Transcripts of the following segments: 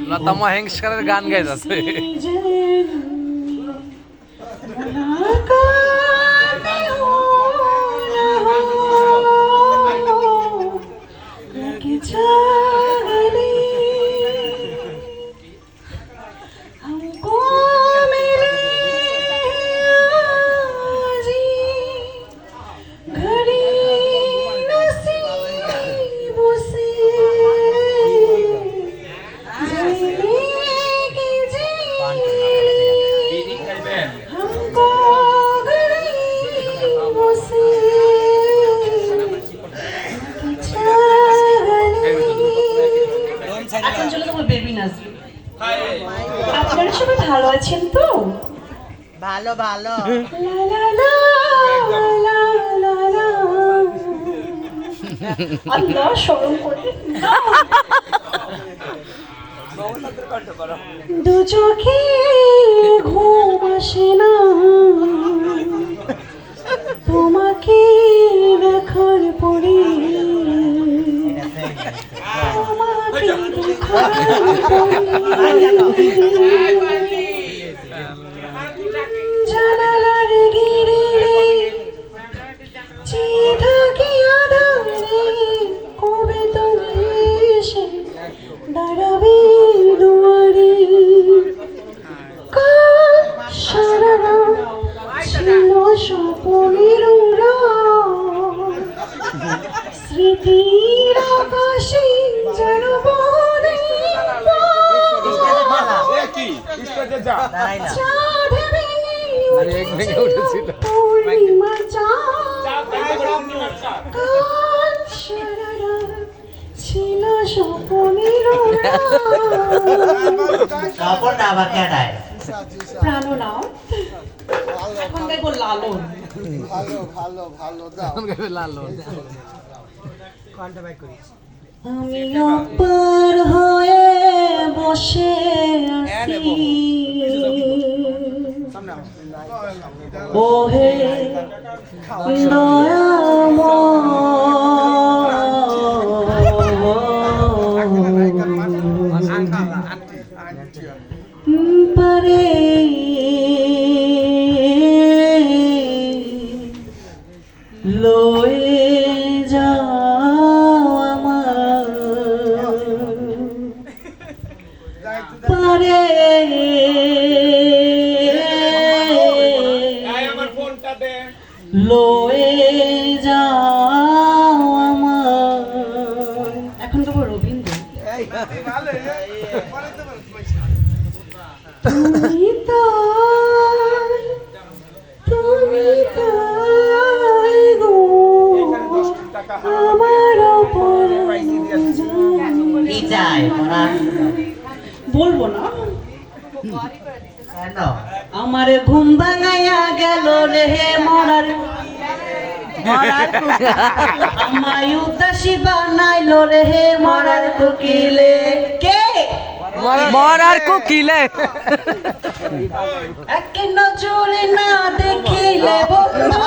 লতা মহেঙ্গের গান গাইতেছে। আপনারা সবাই ভালো আছেন তো? ভালো ভালো। আল্লাহ স্মরণ করে দু চোখে ঘুম আসে না তোমাকে দেখার পরে, তোমাকে জানালার গিরিলে চেয়ে থাকি আধারে, কবে তুমি এসে দাঁড়াবে দুয়ারে। কাল সারা রাত ছিল স্বপ্নের উড়ান, স্মৃতির আকাশে যেন বনে চাঁদ ভেঙে উঠেছিল পূর্ণিমা চাঁদ, কাল সারা রাত ছিল স্বপ্নের উড়ান। প্রাণনাথ এখন গাইব লালন। আমি অপার হয়ে বসে আছি, ওহে পারে লয়ে যাও আমার, পারে লয়ে যাও আমার। এখন তো রবীন্দ্র। তুমি তাই, তুমি তাই গো আমার বলবো না। আমার ঘুম ভাঙাইয়া গেল রে মরার, আমায় উদাসী বানাইলো রে মরার কোকিলে। কে? মরার কোকিলে। এক নজরে না দেখিলে বন্ধু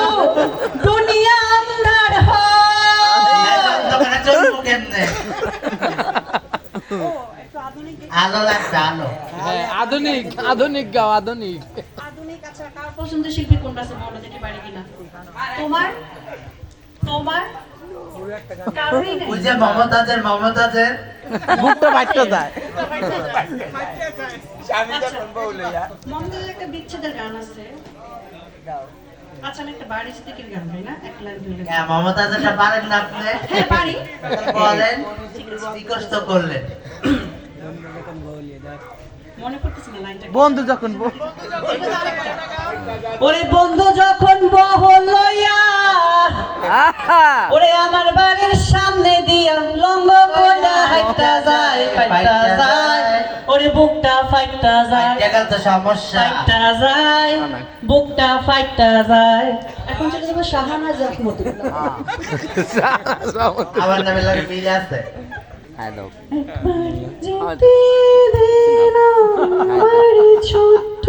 দুনিয়া আন্ধার হয়। আলো লাগছে আলো। আধুনিক আধুনিক গাও আধুনিক। আচ্ছা, কার পছন্দের শিল্পী কোনটা আছে বলো দেখি পারি কিনা। তোমার তোমার কারোরই নেই? ওই যে মমতাজের মুখটা বাইটটা যায়। মমতাজের একটা বিচ্ছেদের গান আছে। আচ্ছা, আমি একটা বাড়ি থেকে গান গাই না, এক লাইন দুই লাইন। হ্যাঁ, মমতাজেরটা পারেন না আপনি? হ্যাঁ পারি। বলেন, রিকোয়েস্ট করলেন। মনে করতেছি না লাইনটা। বন্ধু যখন ওরে বন্ধু যখন বহল লইয়া ওরে আমার বাড়ির সামনে দিয়া লঙ্গ কইরা হাইটা যায়, ফাইটা যায়, ওরে বুকটা ফাইটা যায়, এটা তো সমস্যা, ফাইটা যায়, বুকটা ফাইটা যায়। এখন চলে যাবো শাহানা জাহমতুল্লাহ। আমার নামে লাগে মিলে আছে। হ্যালো যেতে দে না আমার ছোট্ট